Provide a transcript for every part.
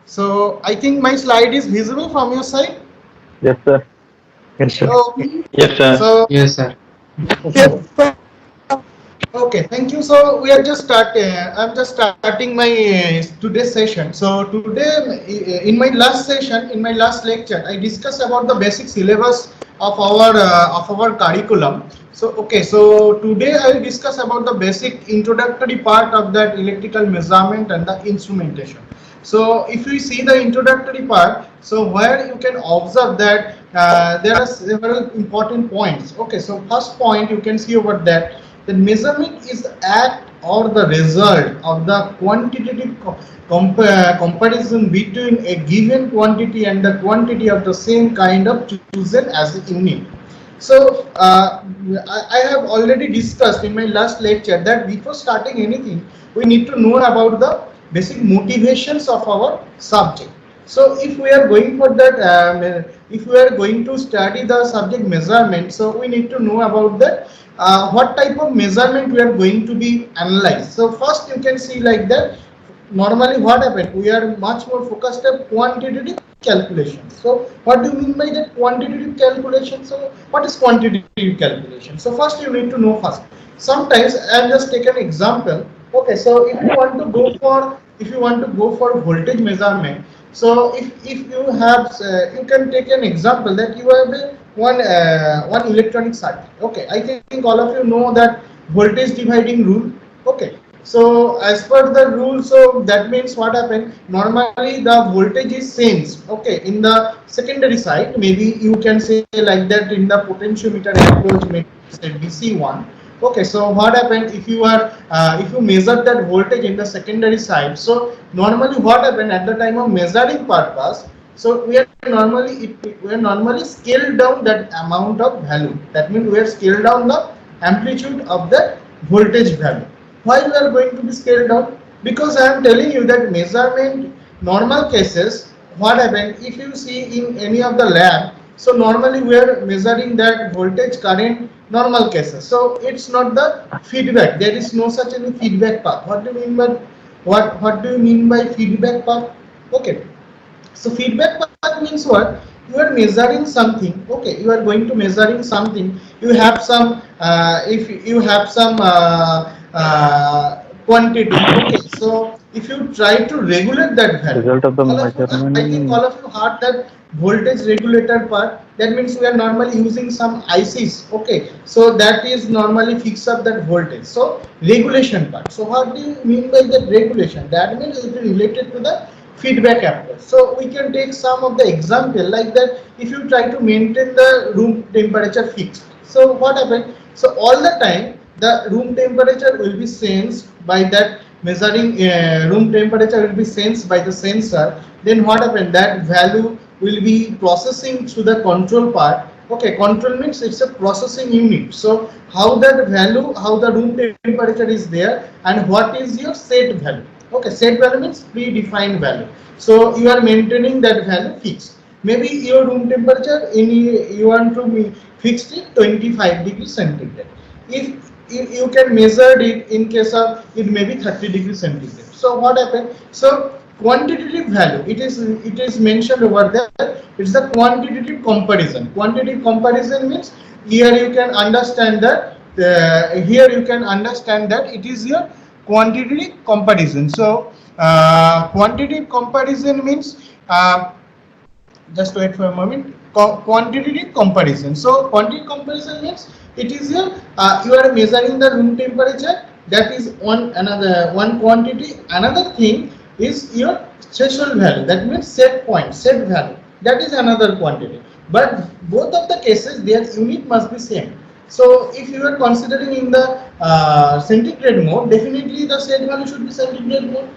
So I think my slide is visible from your side. Yes, sir. Yes, sir. Okay. Yes, sir. So Yes, sir. okay, thank you. So we are just starting. I'm just starting my today's session. So today, in my last session, in my last lecture, I discussed about the basic syllabus of our curriculum. So okay, so today I will discuss about the basic introductory part of that electrical measurement and the instrumentation. So if we see the introductory part, so where you can observe that there are several important points. Okay, so first point you can see over that the measurement is the act or the result of the quantitative comparison between a given quantity and the quantity of the same kind of chosen as a unit. So I have already discussed in my last lecture that before starting anything, we need to know about the basic motivations of our subject. So if we are going for that, if we are going to study the subject measurement, so we need to know about that what type of measurement we are going to be analyzed. So first you can see like that. Normally what happened, we are much more focused on quantitative calculation. So what do you mean by that quantitative calculation? So what is quantitative calculation? So first you need to know first. Sometimes I'll just take an example. Okay, so if you want to go for voltage measurement, so if you have you can take an example that you have a one electronic circuit. Okay, I think all of you know that voltage dividing rule. Okay, so as per the rule, so that means what happened, normally the voltage is sensed, okay, in the secondary side. Maybe you can say like that in the potentiometer approach, maybe say DC1. Okay, so what happened if you are if you measure that voltage in the secondary side, so normally what happened at the time of measuring purpose, so we are normally scaled down that amount of value. That means we are scaled down the amplitude of the voltage value. Why we are going to be scaled down? Because I am telling you that measurement normal cases, what happened if you see in any of the lab, so normally we are measuring that voltage current normal cases. So it's not the feedback. There is no such any feedback path. What do you mean by what do you mean by feedback path? Okay, so feedback path means what? You are measuring something. Okay, you are going to measuring something. You have some if you have some quantity. Okay, so if you try to regulate that value, Result of the all of you, I think all measurement. of you heard that voltage regulator part. That means we are normally using some ICs. Okay, so that is normally fix up that voltage. So regulation part. So what do you mean by that regulation? That means it is related to the feedback approach. So we can take some of the example like that. If you try to maintain the room temperature fixed, so what happened? So all the time the room temperature will be sensed by that measuring room temperature will be sensed by the sensor. Then what happened, that value will be processing through the control part. Okay, control means it's a processing unit. So how that value, how the room temperature is there, and what is your set value. Okay, set value means predefined value. So you are maintaining that value fixed. Maybe your room temperature in you want to be fixed in 25 degrees centigrade. If you can measure it in case of it may be 30 degrees centigrade. So what happened? So quantitative value, it is mentioned over there. It's the quantitative comparison. Quantitative comparison means here you can understand that it is your quantitative comparison. So quantitative comparison means just wait for a moment. Quantitative comparison. So quantitative comparison means it is your you are measuring the room temperature. That is one quantity. Another thing is your threshold value. That means set point, set value. That is another quantity. But both of the cases, their unit must be same. So if you are considering in the centigrade mode, definitely the set value should be centigrade mode.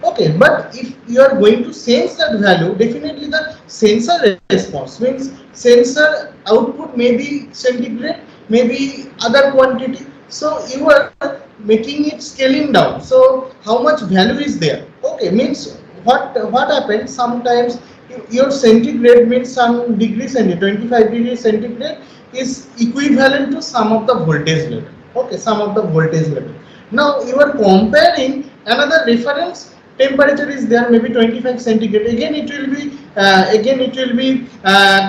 Okay, but if you are going to sense that value, definitely the sensor response means sensor output may be centigrade, maybe other quantity. So you are making it scaling down. So how much value is there? Okay, means what happens sometimes your centigrade means some degree centigrade, 25 degrees centigrade is equivalent to some of the voltage level. Okay, some of the voltage level. Now you are comparing another reference temperature is there, maybe 25 centigrade. Again it will be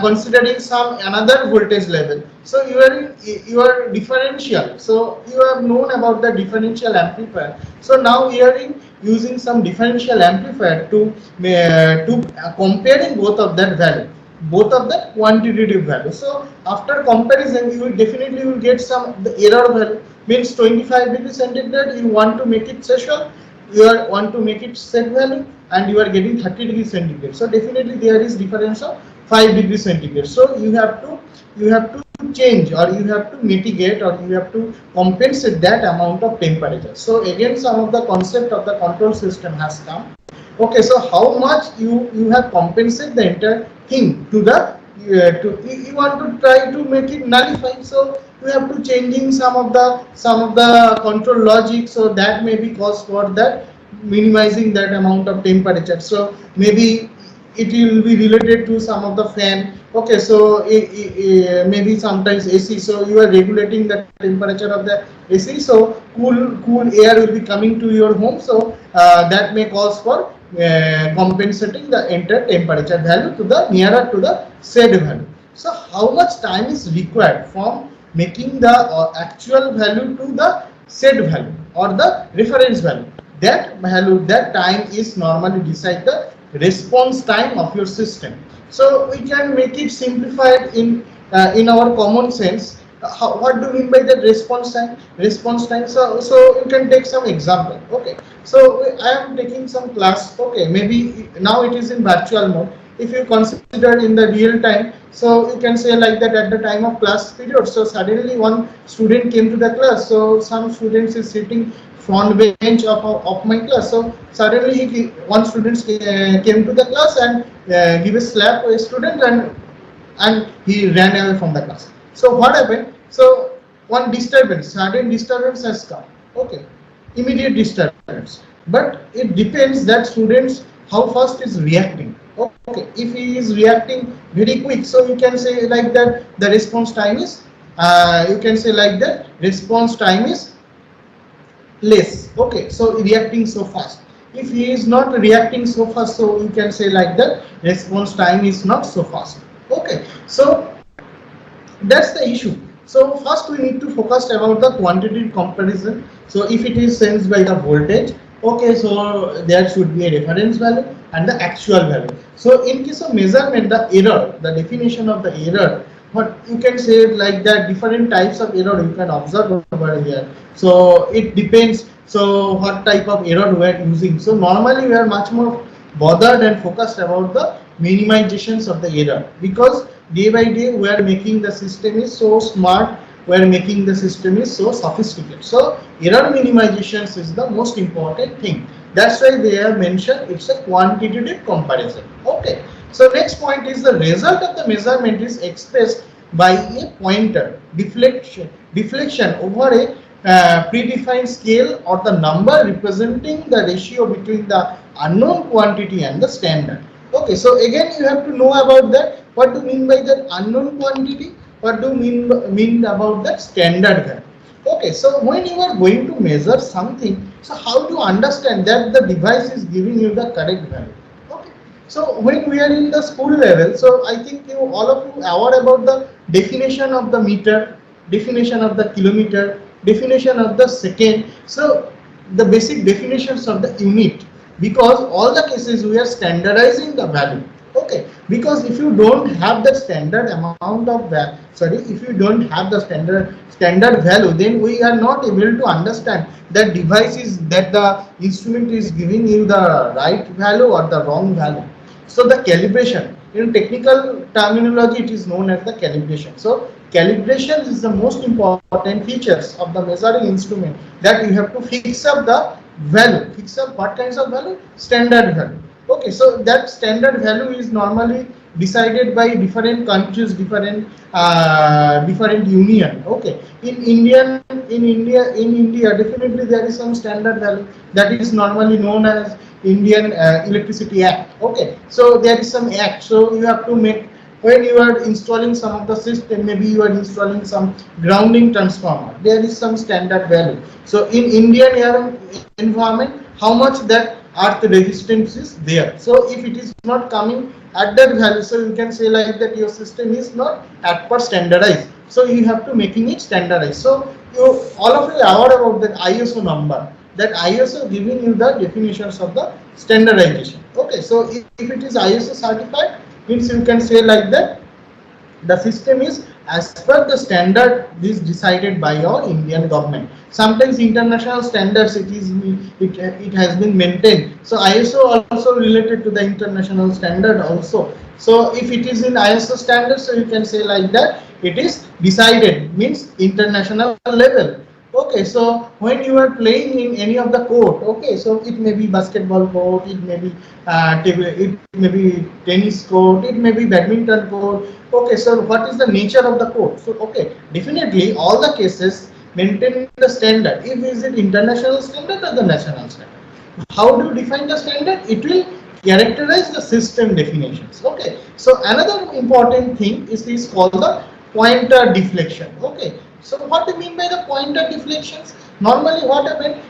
considering some another voltage level. So you are differential. So you have known about the differential amplifier. So now we are using some differential amplifier to comparing both of that value, both of the quantitative value. So after comparison, you will definitely will get some the error value, means 25 degrees centigrade. You want to make it threshold, want to make it set value, and you are getting 30 degrees centigrade. So definitely there is difference of 5 degrees centigrade. So you have to change, or you have to mitigate, or you have to compensate that amount of temperature. So again, some of the concept of the control system has come. Okay, so how much you have compensate the entire thing to the you want to try to make it nullify. So you have to changing some of the control logic, so that may be cause for that minimizing that amount of temperature. So maybe it will be related to some of the fan. Okay, so maybe sometimes AC, so you are regulating the temperature of the AC, so cool air will be coming to your home. So that may cause for compensating the entire temperature value to the nearer to the said value. So how much time is required from making the actual value to the said value or the reference value? That value, that time is normally decide the response time of your system. So we can make it simplified in our common sense. What do you mean by the response time? Response time. So you can take some example. Okay. So I am taking some class. Okay. Maybe now it is in virtual mode. If you consider in the real time, so you can say like that at the time of class period. So suddenly one student came to the class. So some students is sitting front bench of my class. So suddenly one student came to the class and give a slap to a student, and he ran away from the class. So what happened? So one disturbance, sudden disturbance has come. Okay, immediate disturbance. But it depends that students how fast is reacting. Okay, if he is reacting very quick, so you can say like that the response time is you can say like that response time is less. Okay, so reacting so fast. If he is not reacting so fast, so you can say like that response time is not so fast. Okay, so that's the issue. So first we need to focus about the quantitative comparison. So if it is sensed by the voltage, okay, so there should be a reference value and the actual value. So in case of measurement, the error, the definition of the error, what you can say like that different types of error you can observe over here. So it depends. So what type of error we are using. So normally we are much more bothered and focused about the minimizations of the error, because day by day we are making the system is so smart, we are making the system is so sophisticated. So error minimizations is the most important thing. That's why they have mentioned it's a quantitative comparison. Okay. So next point is the result of the measurement is expressed by a pointer deflection over a predefined scale, or the number representing the ratio between the unknown quantity and the standard. Okay, so again you have to know about that. What do you mean by that unknown quantity? What do you mean about that standard value? Okay, so when you are going to measure something, so how to understand that the device is giving you the correct value? Okay, so when we are in the school level, so I think you all of you aware about the definition of the meter, definition of the kilometer, definition of the second. So the basic definitions of the unit, because all the cases we are standardizing the value. Okay, because if you don't have the standard amount of value, sorry, if you don't have the standard value, then we are not able to understand that device is, that the instrument is giving you the right value or the wrong value. So the calibration, in technical terminology, it is known as the calibration. So calibration is the most important features of the measuring instrument, that you have to fix up the value. Fix up what kinds of value? Standard value. Okay, so that standard value is normally decided by different countries, different union. Okay, in India, definitely there is some standard value that is normally known as Indian Electricity Act. Okay, so there is some act, so you have to make when you are installing some of the system, maybe you are installing some grounding transformer, there is some standard value. So in Indian environment, how much that earth resistance is there. So if it is not coming at that value, so you can say like that your system is not at per standardized. So you have to making it standardized. So you all of you are aware about that ISO number. That ISO giving you the definitions of the standardization. Okay, so if it is ISO certified, means you can say like that the system is as per the standard is decided by your Indian government. Sometimes international standards it has been maintained. So ISO also related to the international standard also. So if it is in ISO standard, so you can say like that it is decided, means international level. Okay, so when you are playing in any of the court, okay, so it may be basketball court, it may be it may be tennis court, it may be badminton court. Okay, so what is the nature of the court? So okay, definitely all the cases maintain the standard. If is it international standard or the national standard? How do you define the standard? It will characterize the system definitions. Okay, so another important thing is called the pointer deflection. Okay, so what do you mean by the pointer deflections? Normally what happens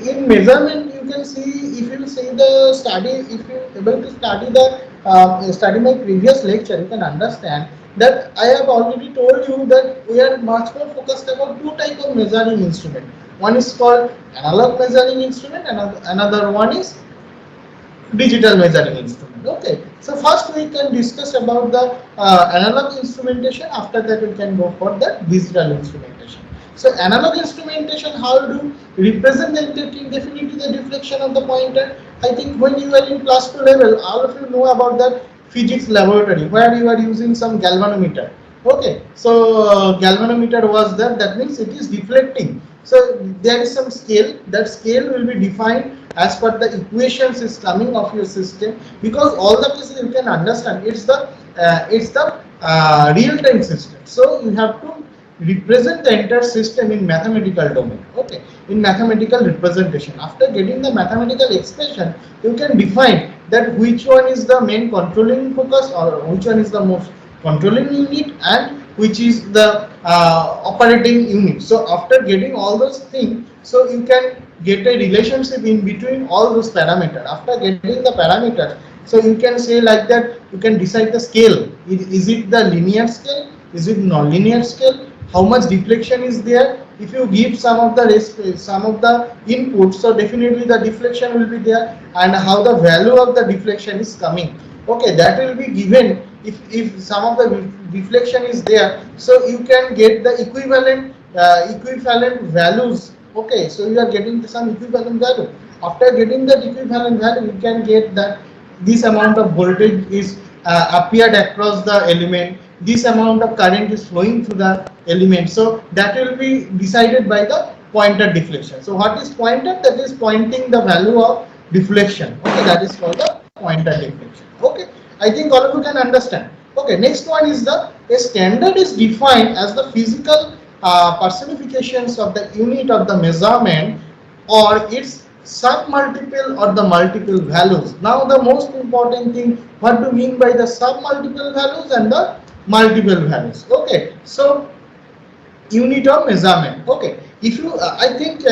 in measurement, you can see, if you see the study, if you able to study the study my previous lecture, you can understand that I have already told you that we are much more focused about two type of measuring instrument. One is called analog measuring instrument and another one is digital measuring instrument. Okay, so first we can discuss about the analog instrumentation. After that we can go for the digital instrumentation. So analog instrumentation, how do represent definitely the deflection of the pointer? I think when you are in plus 2 level, all of you know about that physics laboratory where you are using some galvanometer. Okay, so galvanometer was there, that means it is deflecting. So there is some scale, that scale will be defined as per the equations is coming of your system, because all the cases you can understand it's the real time system. So you have to represent the entire system in mathematical domain. Okay, in mathematical representation, after getting the mathematical expression, you can define that which one is the main controlling focus or which one is the most controlling unit and which is the operating unit. So after getting all those things, so you can get a relationship in between all those parameters. After getting the parameters, so you can say like that you can decide the scale. Is it the linear scale? Is it non-linear scale? How much deflection is there? If you give some of the input, so definitely the deflection will be there, and how the value of the deflection is coming. Okay, that will be given. If some of the deflection is there, so you can get the equivalent values. Okay, so you are getting some equivalent value. After getting that equivalent value, you can get that this amount of voltage is appeared across the element, this amount of current is flowing through the element. So that will be decided by the pointer deflection. So what is pointer? That is pointing the value of deflection. Okay, that is called the pointer deflection. Okay, I think all of you can understand. Okay, next one is a standard is defined as the physical personifications of the unit of the measurement or its sub-multiple or the multiple values. Now the most important thing, what do you mean by the sub-multiple values and the multiple values? Okay, so unit of measurement. Okay, if you I think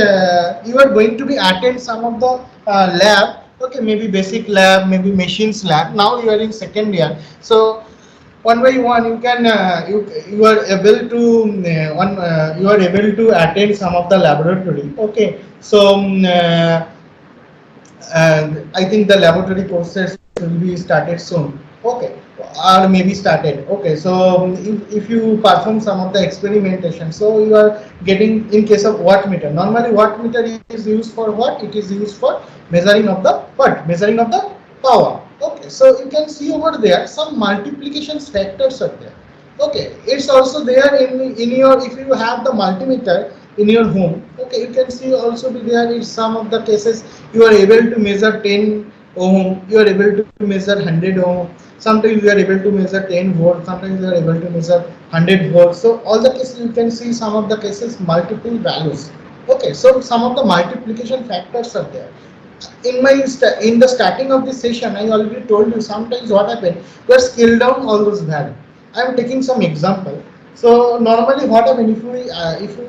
you are going to be attend some of the lab. Okay, maybe basic lab, maybe machines lab. Now you are in second year, so one by one you can you are able to you are able to attend some of the laboratory. Okay, so I think the laboratory courses will be started soon. Okay, or maybe started. Okay, so if you perform some of the experimentation, so you are getting, in case of watt meter, normally watt meter is used for what? It is used for measuring of the what? Measuring of the power. Okay, so you can see over there some multiplication factors are there. Okay, it's also there in your, if you have the multimeter in your home. Okay, you can see also be there in some of the cases you are able to measure 10 ohm, you are able to measure 100 ohm, sometimes you are able to measure 10 volt, sometimes you are able to measure 100 volts. So all the cases you can see some of the cases multiple values. Okay, so some of the multiplication factors are there. In the starting of this session, I already told you sometimes what happens, you are scale down all those values. I am taking some example. So normally what happens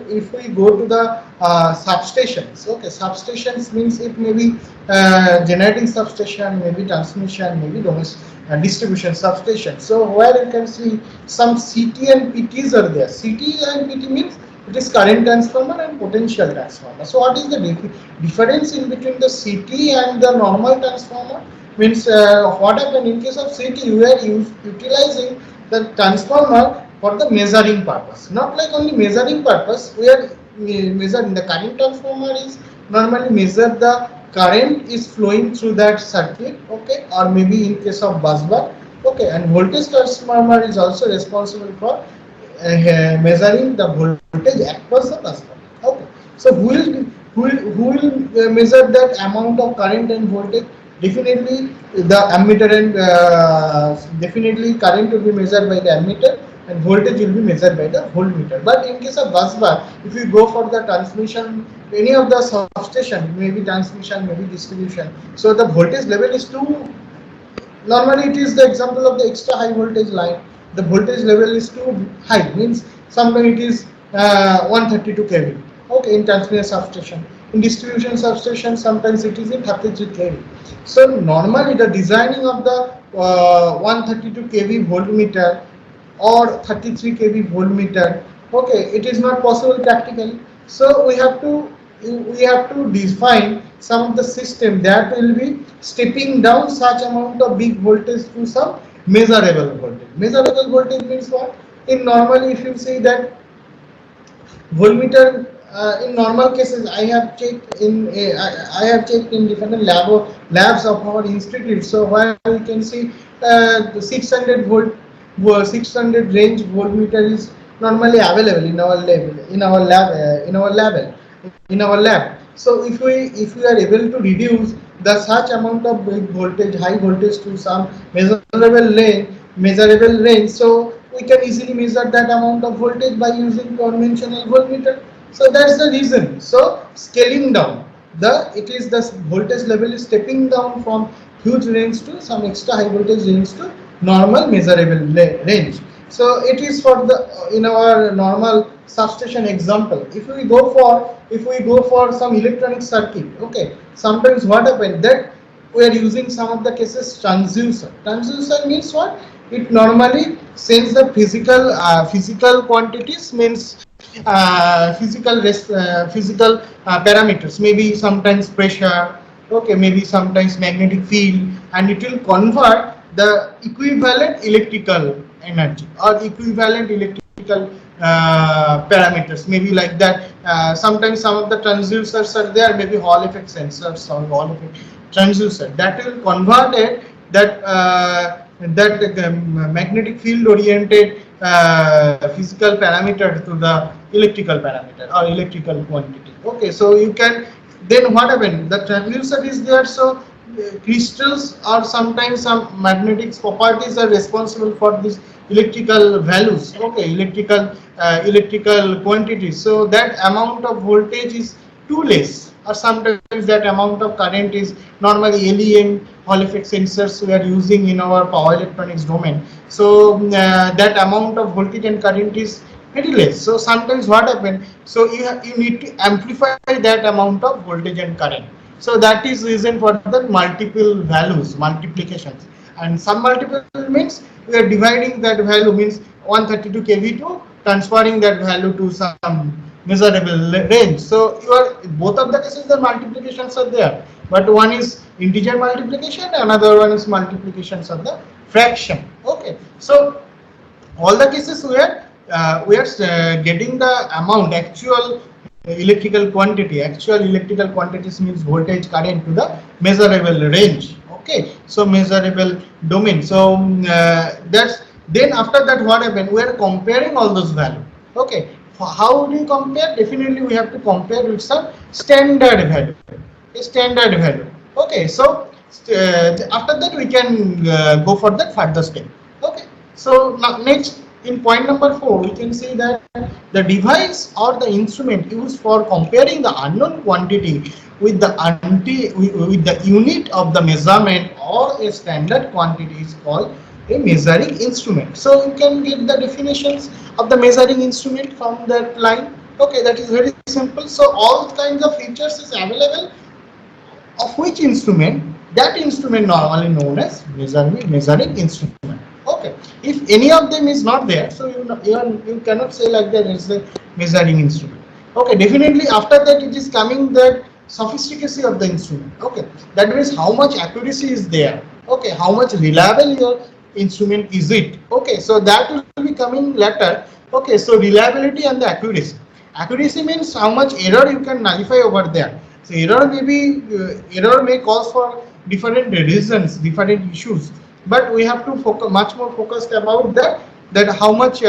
if we go to the substations? Okay, substations means it may be generating substation, maybe transmission, maybe domestic distribution substation. So where you can see some CT and PTs are there. CT and PT means it is current transformer and potential transformer. So what is the difference in between the CT and the normal transformer? Means what happened in case of CT, you are utilizing the transformer for the measuring purpose. Not like only measuring purpose, we are measuring the current transformer is normally measure the current is flowing through that circuit, okay, or maybe in case of bus bar, okay, and voltage transformer is also responsible for measuring the voltage across the bus bar, okay. So who will measure that amount of current and voltage? Definitely the ammeter, and definitely current will be measured by the ammeter and voltage will be measured by the voltmeter. But in case of bus bar, if you go for the transmission, any of the substation, maybe transmission, maybe distribution, so the voltage level is too. Normally, it is the example of the extra high voltage line. The voltage level is too high, means sometimes it is 132 kV. Okay, in transmission substation. In distribution substation, sometimes it is in 33 kV. So normally, the designing of the 132 kV voltmeter or 33 kV voltmeter, okay, it is not possible practically. So we have to define some of the system that will be stepping down such amount of big voltage to some measurable voltage. Measurable voltage means what? In normally, if you see that voltmeter, in normal cases, I have checked in different labs of our institute. So where we can see the 600 volt, 600 range voltmeter is normally available in our lab, So if we are able to reduce the such amount of big voltage, high voltage to some measurable range, so we can easily measure that amount of voltage by using conventional voltmeter. So that's the reason. So scaling down, the voltage level is stepping down from huge range to some extra high voltage range to normal measurable range. So it is for the in our normal substation example. If we go for some electronic circuit, okay, sometimes what happens that we are using some of the cases transducer. Transducer means what? It normally sends the physical quantities, means physical parameters, maybe sometimes pressure, okay, maybe sometimes magnetic field, and it will convert the equivalent electrical energy or equivalent electrical parameters, maybe like that. Sometimes some of the transducers are there, maybe Hall effect sensors or Hall effect transducer, that will convert it, that magnetic field oriented physical parameter to the electrical parameter or electrical quantity. Okay, so you can, then what happened? The transducer is there, so crystals or sometimes some magnetic properties are responsible for these electrical values. Okay, electrical quantities. So that amount of voltage is too less, or sometimes that amount of current is normally LEM Hall effect sensors we are using in our power electronics domain. So that amount of voltage and current is very less. So sometimes what happens? So you need to amplify that amount of voltage and current. So that is reason for the multiple values, multiplications. And some multiple means we are dividing that value, means 132 kV to transferring that value to some measurable range. So both of the cases the multiplications are there, but one is integer multiplication, another one is multiplications of the fraction. Okay, so all the cases where we are getting the amount, actual electrical quantity. Actual electrical quantities means voltage, current to the measurable range. Okay, so measurable domain. So that's, then after that what happened? We are comparing all those values. Okay, how do you compare? Definitely we have to compare with some standard value. A standard value. Okay, so after that we can go for the further step. Okay, so now next, in point number 4, we can see that the device or the instrument used for comparing the unknown quantity with the unit of the measurement or a standard quantity is called a measuring instrument. So you can get the definitions of the measuring instrument from that line. Okay, that is very simple. So all kinds of features is available, of which instrument, that instrument normally known as measuring instrument. Okay, if any of them is not there, so you cannot say like that it's a measuring instrument. Okay, definitely after that it is coming that sophisticacy of the instrument. Okay, that means how much accuracy is there. Okay, how much reliable your instrument is it. Okay, so that will be coming later. Okay, so reliability and the accuracy. Accuracy means how much error you can nullify over there. So error may cause for different reasons, different issues, but we have to focus much more focused about that how much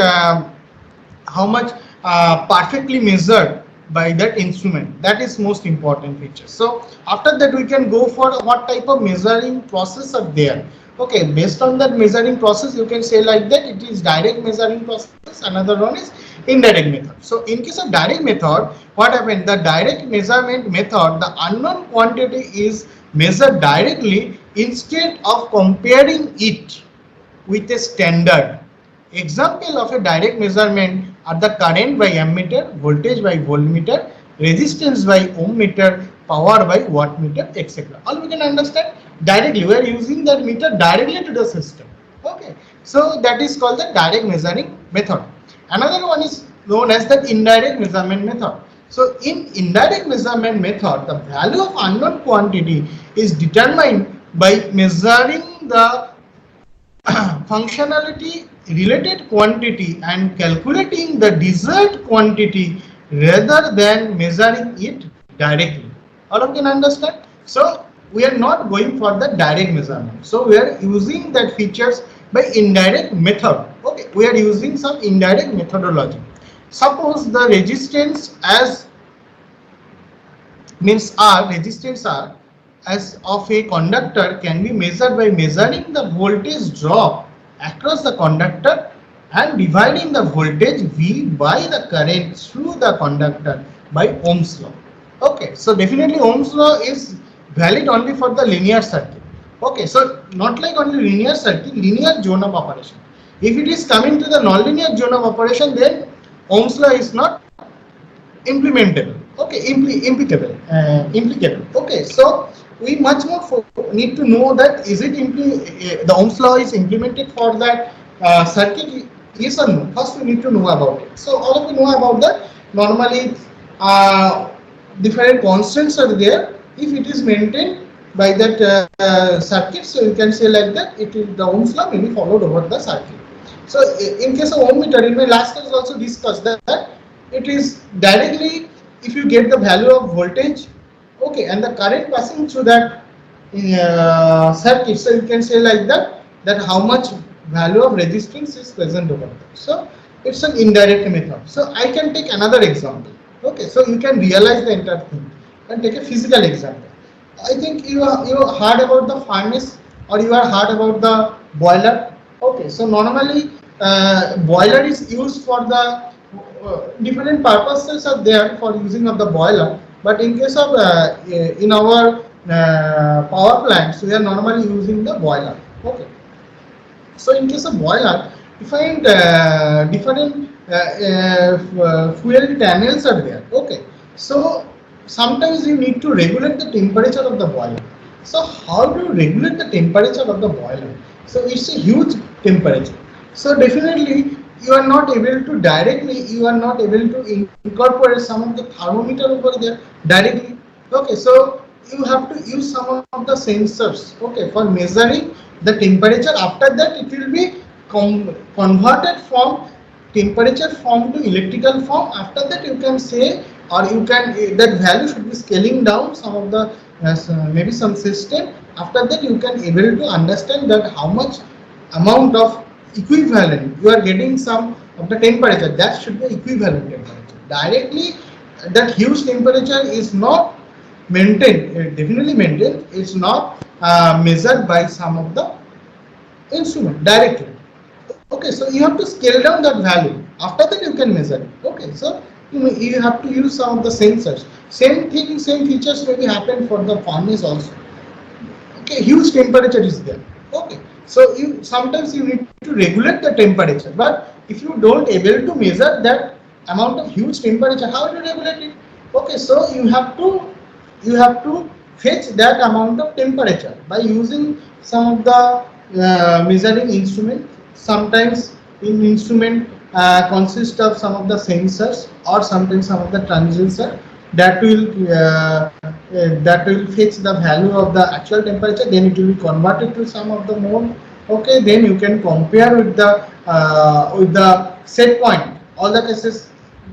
perfectly measured by that instrument. That is most important feature. So after that we can go for what type of measuring process are there. Okay, based on that measuring process you can say like that it is direct measuring process, another one is indirect method. So in case of direct method, what happened, the direct measurement method, the unknown quantity is measured directly instead of comparing it with a standard. Example of a direct measurement are the current by ammeter, voltage by voltmeter, resistance by ohm meter, power by wattmeter, etc. All we can understand directly. We are using that meter directly to the system. Okay, so that is called the direct measuring method. Another one is known as the indirect measurement method. So in indirect measurement method, the value of unknown quantity is determined by measuring the functionality related quantity and calculating the desired quantity rather than measuring it directly. All of you can understand. So we are not going for the direct measurement. So we are using that features by indirect method. Okay, we are using some indirect methodology. Suppose the resistance as means R, resistance R as of a conductor can be measured by measuring the voltage drop across the conductor and dividing the voltage V by the current through the conductor by Ohm's law. Okay, so definitely Ohm's law is valid only for the linear circuit. Okay, so not like only linear circuit, linear zone of operation. If it is coming to the non-linear zone of operation, then Ohm's law is not implementable. Okay, implicable. Okay, so we much more need to know that is it the Ohm's law is implemented for that circuit, yes or no. First we need to know about it. So all of you know about that. Normally different constants are there. If it is maintained by that circuit, so you can say like that it is the Ohm's law may be followed over the circuit. So in case of ohm meter, in my last class also discussed that it is directly if you get the value of voltage, okay, and the current passing through that circuit, so you can say like that how much value of resistance is present over there. So it's an indirect method. So I can take another example. Okay, so you can realize the entire thing and take a physical example. I think you heard about the furnace or you are heard about the boiler. Okay, so normally boiler is used for the different purposes are there for using of the boiler, but in case of in our power plants we are normally using the boiler. Okay, so in case of boiler you find different fuel tunnels are there. Okay, so sometimes you need to regulate the temperature of the boiler. So how do you regulate the temperature of the boiler? So it's a huge temperature. So definitely you are not able to directly, you are not able to incorporate some of the thermometer over there directly. Okay, so you have to use some of the sensors, okay, for measuring the temperature. After that it will be converted from temperature form to electrical form. After that you can say, or you can, that value should be scaling down some of the maybe some system. After that you can able to understand that how much amount of equivalent you are getting some of the temperature, that should be equivalent temperature. Directly that huge temperature is not maintained, definitely maintained, it's not measured by some of the instrument directly. Okay, so you have to scale down that value. After that you can measure it. Okay, so you have to use some of the sensors. Same thing, same features maybe happen for the furnace also. Okay, huge temperature is there. Okay, So you sometimes you need to regulate the temperature, but if you don't able to measure that amount of huge temperature, how do you regulate it? Okay, so you have to fetch that amount of temperature by using some of the measuring instrument. Sometimes in instrument consist of some of the sensors or sometimes some of the transducer that will fetch the value of the actual temperature, then it will be converted to some of the mode. Okay, then you can compare with the set point. All the cases,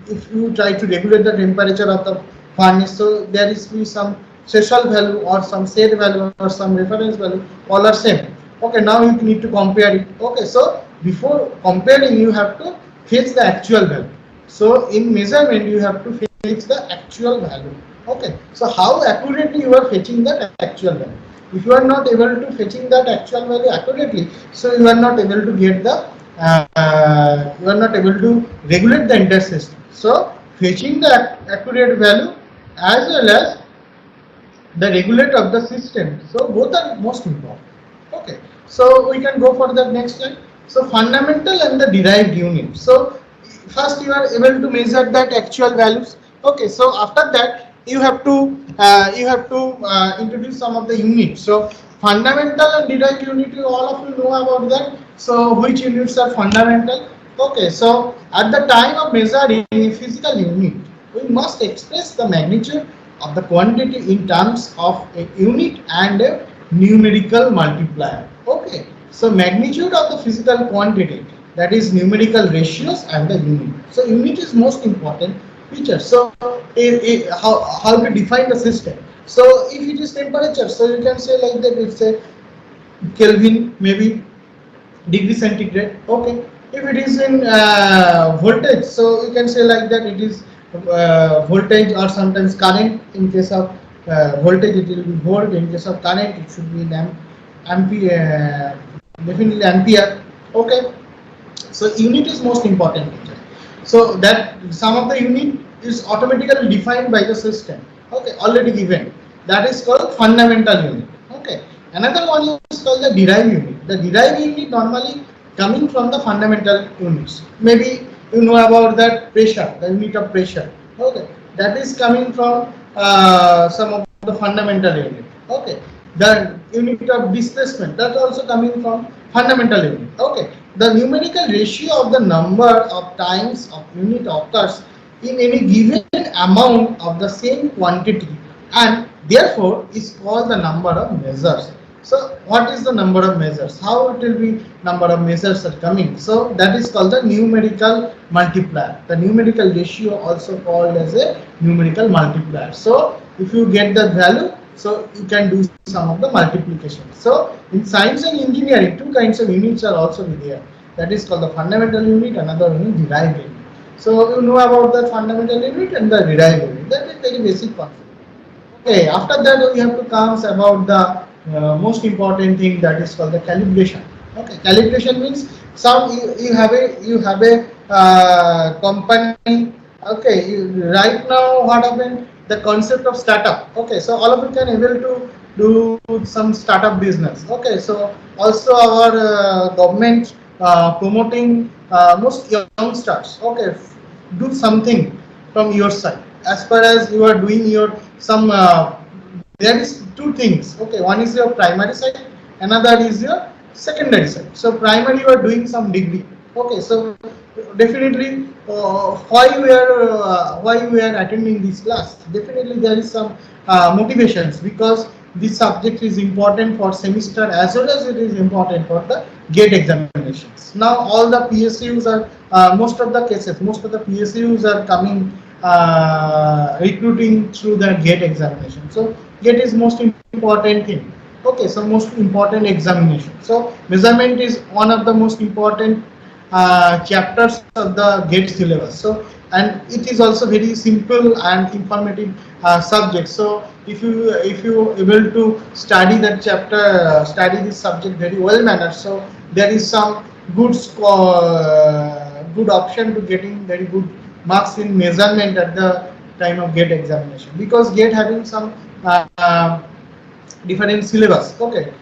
if you try to regulate the temperature of the furnace, so there is be some threshold value or some set value or some reference value, all are same. Okay, now you need to compare it. Okay, so before comparing you have to fetch the actual value. So in measurement you have to fetch the actual value. Okay, so how accurately you are fetching that actual value? If you are not able to fetching that actual value accurately, so you are not able to get the you are not able to regulate the entire system. So fetching the accurate value as well as the regulator of the system, so both are most important. Okay, so we can go for the next slide. So fundamental and the derived unit. So first you are able to measure that actual values. Okay, so after that you have to introduce some of the units. So fundamental and derived unit, you all of you know about that. So which units are fundamental? Okay, so at the time of measuring a physical unit, we must express the magnitude of the quantity in terms of a unit and a numerical multiplier. Okay, so magnitude of the physical quantity, that is numerical ratios and the unit. So unit is most important feature. So how to define the system? So if it is temperature, so you can say like that, it's a Kelvin, maybe degree centigrade. Okay, if it is in voltage, so you can say like that it is voltage or sometimes current. In case of voltage it will be volt, in case of current it should be in ampere, definitely ampere. Okay, so unit is most important feature. So that some of the unit is automatically defined by the system. Okay, already given. That is called fundamental unit. Okay, another one is called the derived unit. The derived unit normally coming from the fundamental units. Maybe you know about that pressure, the unit of pressure. Okay, that is coming from some of the fundamental unit. Okay, the unit of displacement, that's also coming from fundamental unit. Okay, the numerical ratio of the number of times of unit occurs in any given amount of the same quantity and therefore is called the number of measures. So what is the number of measures? How it will be number of measures are coming? So that is called the numerical multiplier. The numerical ratio also called as a numerical multiplier. So if you get the value, so you can do some of the multiplication. So in science and engineering, two kinds of units are also there. That is called the fundamental unit, another unit derived unit. So you know about the fundamental unit and the derived unit. That is very basic concept. Okay, after that we have to come about the most important thing, that is called the calibration. Okay, calibration means you have a company. Okay, right now what happened? The concept of startup. Okay, so all of you can able to do some startup business. Okay, so also our government promoting most youngsters. Okay, do something from your side as far as you are doing your some there is two things. Okay, one is your primary side, another is your secondary side. So primary you are doing some degree. Okay, so definitely why we are attending this class, definitely there is some motivations, because this subject is important for semester as well as it is important for the gate examinations. Now all the PSUs are most of the PSUs are coming recruiting through the gate examination. So gate is most important thing. Okay, so most important examination. So measurement is one of the most important chapters of the gate syllabus. So and it is also very simple and informative subject. So if you able to study that chapter, study this subject very well manner, so there is some good option to getting very good marks in measurement at the time of gate examination, because gate having some different syllabus. Okay,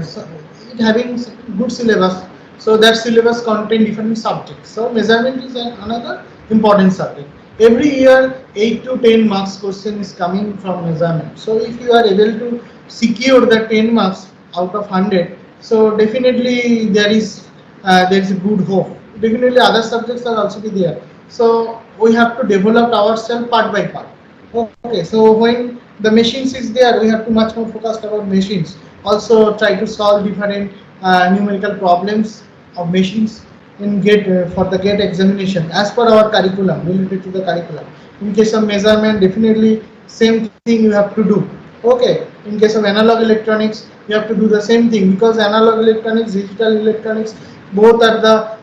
so it having good syllabus. So that syllabus contain different subjects. So measurement is another important subject. Every year 8 to 10 marks question is coming from measurement. So if you are able to secure the 10 marks out of 100, so definitely there is a good hope. Definitely other subjects are also be there. So we have to develop ourselves part by part. Okay, so when the machines is there, we have to much more focused about machines. Also try to solve different numerical problems of machines in GATE for the GATE examination as per our curriculum, related to the curriculum. In case of measurement, definitely same thing you have to do. Okay, in case of analog electronics, you have to do the same thing, because analog electronics, digital electronics, both are the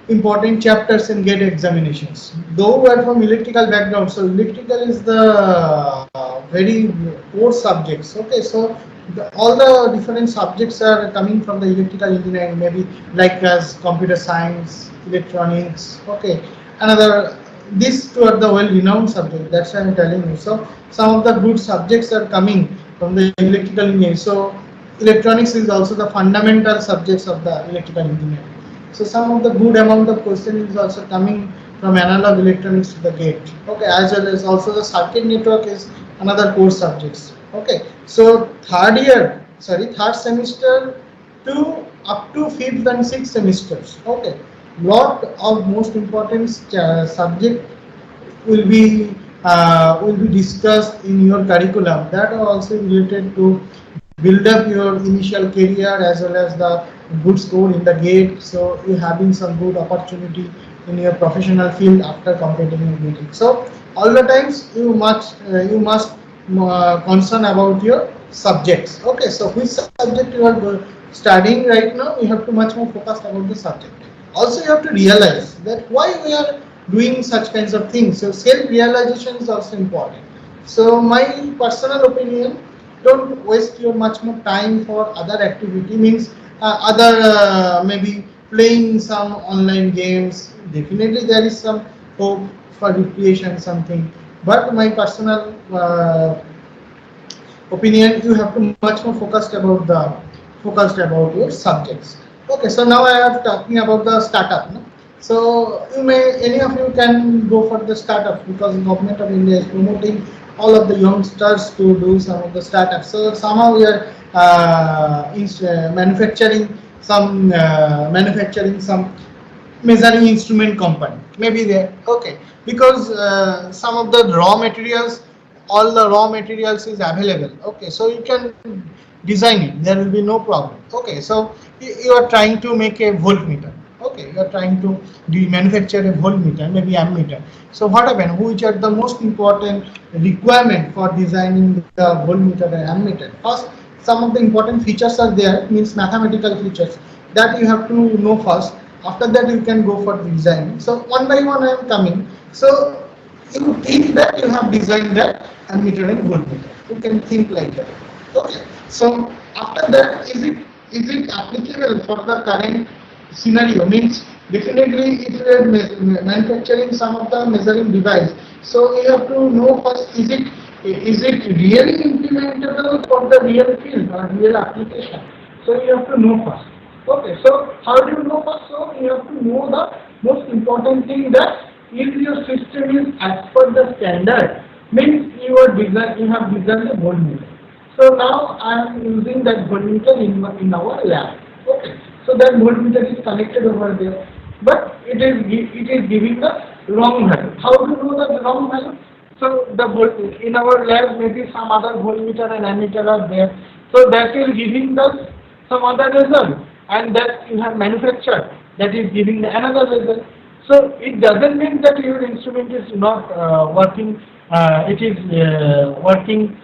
important chapters in GATE examinations. Though we are from electrical background, so electrical is the very core subjects. Okay, so all the different subjects are coming from the electrical engineering, maybe like as computer science, electronics. Okay, another, these two are the well-renowned subjects. That's why I'm telling you. So some of the good subjects are coming from the electrical engineering. So electronics is also the fundamental subjects of the electrical engineering. So some of the good amount of question is also coming from analog electronics to the GATE. Okay, as well as also the circuit network is another core subjects. Okay, so third semester to up to fifth and sixth semesters. Okay, lot of most important subject will be discussed in your curriculum, that are also related to build up your initial career as well as the good score in the GATE. So you having some good opportunity in your professional field after completing your GATE. So all the times you must concern about your subjects. Okay, so which subject you are studying right now, you have to much more focused about the subject. Also you have to realize that why we are doing such kinds of things. So self realization is also important. So my personal opinion, don't waste your much more time for other activity, means other maybe playing some online games. Definitely there is some hope for recreation something, but my personal opinion, you have to much more focused about your subjects. Okay, so now I am talking about the startup, no? So you may, any of you can go for the startup, because government of India is promoting all of the youngsters to do some of the startups. So somehow we are manufacturing some measuring instrument company, maybe there. Okay, because some of the raw materials, all the raw materials is available. Okay, so you can design it, there will be no problem. Okay, so you are trying to make a voltmeter. Okay, you are trying to manufacture a voltmeter, maybe ammeter. So what happened, which are the most important requirement for designing the voltmeter and ammeter? First, some of the important features are there, means mathematical features, that you have to know first. After that you can go for design. So one by one I am coming. So you think that you have designed that ammeter and voltmeter, you can think like that. Okay, so after that, is it applicable for the current scenario? Means definitely if you are manufacturing some of the measuring device, so you have to know first, is it really implementable for the real field or real application? So you have to know first. Okay, so how do you know first? So you have to know the most important thing, that if your system is as per the standard, means you have designed a voltmeter. So now I am using that voltmeter in our lab. Okay, so that voltmeter is connected over there, but it is giving the wrong value. How do you know the wrong value? So the in our lab maybe some other voltmeter and ammeter are there. So that is giving the some other result, and that you have manufactured, that is giving the another result. So it doesn't mean that your instrument is not working. It is working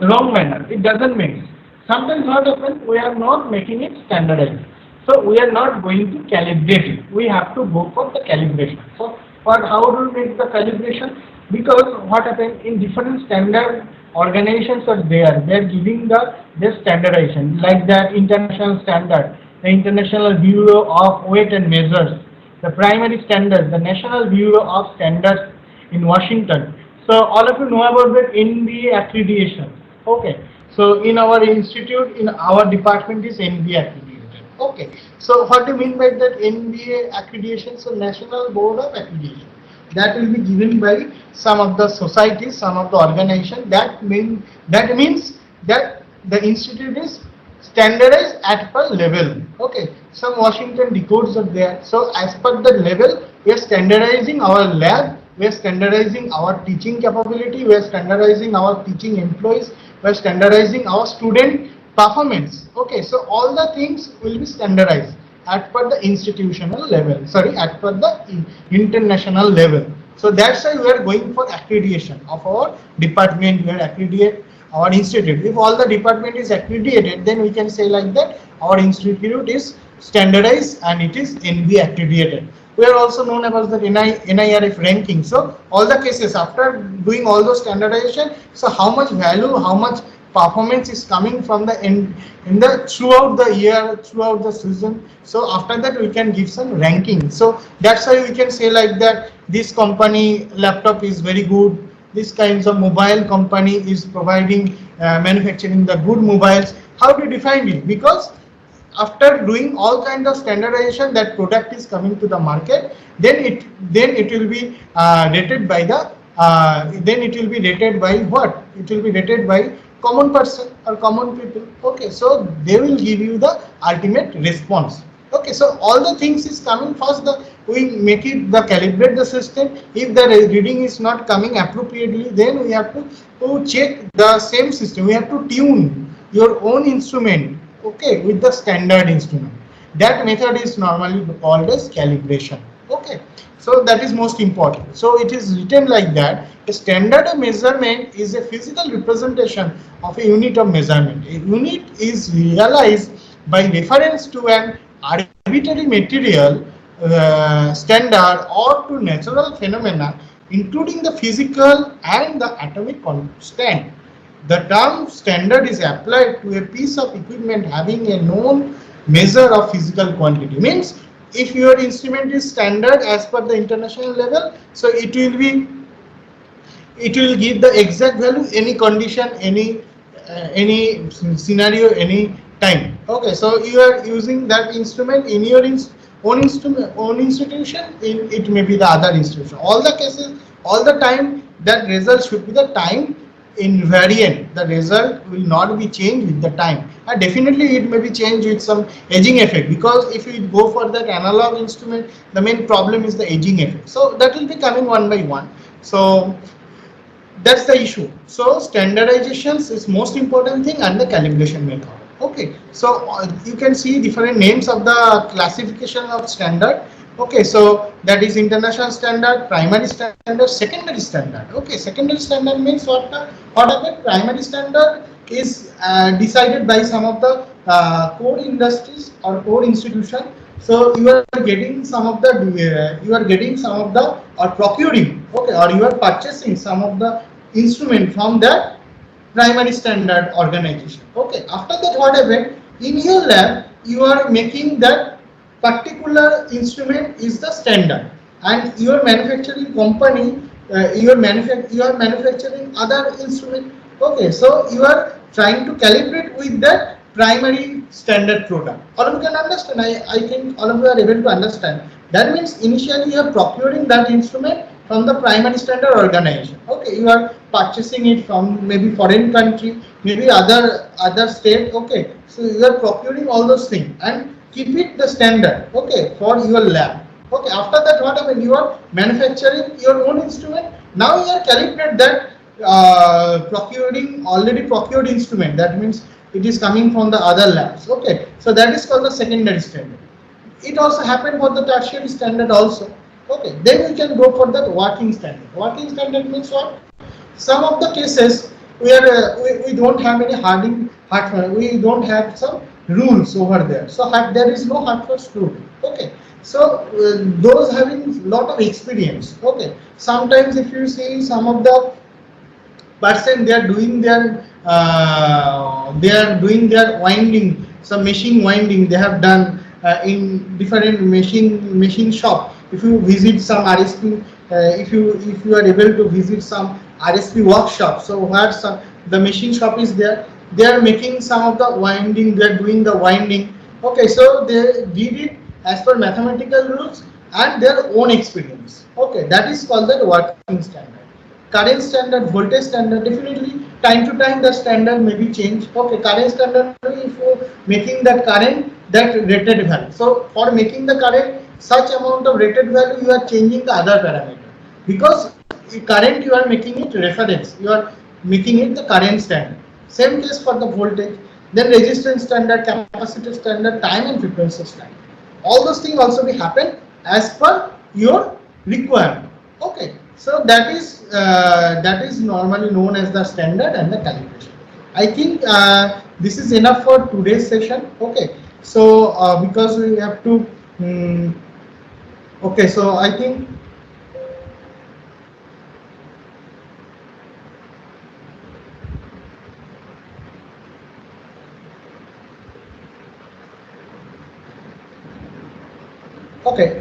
wrong manner. It doesn't mean. Sometimes what happens, we are not making it standardized. So we are not going to calibrate it. We have to go for the calibration. So how do we make the calibration? Because what happens, in different standard organizations are there, they are giving the standardization, like the international standard, the International Bureau of Weight and Measures, the primary standards, the National Bureau of Standards in Washington. So all of you know about the NBA accreditation. Okay, So in our institute, in our department is NBA accredited. Okay. So what do you mean by that NBA accreditation? So National Board of Accreditation. That will be given by some of the societies, some of the organization. That means that the institute is standardized at per level. Okay. Some Washington decodes are there. So as per the level, we are standardizing our lab, we are standardizing our teaching capability, we are standardizing our teaching employees, we are standardizing our student performance. Okay, so all the things will be standardized at per the institutional level, sorry, at per the international level. So that's why we are going for accreditation of our department, we are accredited our institute. If all the department is accredited, then we can say like that our institute is standardized and it is NB accredited. We are also known about the NIRF ranking. So all the cases after doing all those standardization, so how much value, how much performance is coming from the in the throughout the year, throughout the season. So after that we can give some ranking. So that's why we can say like that this company laptop is very good, this kinds of mobile company is providing manufacturing the good mobiles. How do you define it? Because after doing all kinds of standardization, that product is coming to the market, then it will be rated by the then it will be rated by what? It will be rated by common person or common people. Okay, so they will give you the ultimate response. Okay, so all the things is coming first. We make it the calibrate the system. If the reading is not coming appropriately, then we have to check the same system. We have to tune your own instrument, okay, with the standard instrument. That method is normally called as calibration. Okay, so that is most important. So it is written like that: a standard of measurement is a physical representation of a unit of measurement. A unit is realized by reference to an arbitrary material standard or to natural phenomena, including the physical and the atomic constant. The term standard is applied to a piece of equipment having a known measure of physical quantity. Means if your instrument is standard as per the international level, so it will give the exact value any condition, any scenario, any time. Okay, so you are using that instrument in your own institution, it may be the other institution. All the cases, all the time, that result should be the time invariant. The result will not be changed with the time, and definitely it may be changed with some aging effect, because if you go for that analog instrument, the main problem is the aging effect. So that will be coming one by one. So that's the issue. So standardizations is most important thing, and the calibration method. Okay, so you can see different names of the classification of standard. Okay, so that is international standard, primary standard, secondary standard. Okay, secondary standard means what are the primary standard is decided by some of the core industries or core institution. So you are getting some of the or procuring, okay, or you are purchasing some of the instrument from that primary standard organization. Okay, after that what happened in your lab, you are making that particular instrument is the standard, and your manufacturing company you are manufacturing other instrument. Okay, so you are trying to calibrate with that primary standard product. All of you can understand. I think all of you are able to understand. That means initially you are procuring that instrument from the primary standard organization. Okay, you are purchasing it from maybe foreign country, maybe other state. Okay, so you are procuring all those things and keep it the standard. Okay, for your lab. Okay, after that what happens? You are manufacturing your own instrument. Now you are calibrate that already procured instrument. That means it is coming from the other labs. Okay, so that is called the secondary standard. It also happened for the tertiary standard also. Okay, then we can go for that working standard. Working standard means what? Some of the cases where we don't have any we don't have some rules over there. So there is no hard first rule. Okay, so those having lot of experience. Okay, sometimes if you see some of the person, they are doing their winding, some machine winding they have done in different machine shop. If you visit some RSP, if you are able to visit some RSP workshop, so where the machine shop is there, they are making some of the winding, they are doing the winding. Okay, so they did it as per mathematical rules and their own experience. Okay, that is called the working standard. Current standard, voltage standard, definitely time to time the standard may be changed. Okay, current standard, if you making that current, that rated value. So for making the current such amount of rated value, you are changing the other parameter, because current you are making it reference, you are making it the current standard. Same case for the voltage, then resistance standard, capacitor standard, time and frequency standard. All those things also be happen as per your requirement. Okay, so that is normally known as the standard and the calibration. I think this is enough for today's session. Okay, so because we have to okay, so I think okay.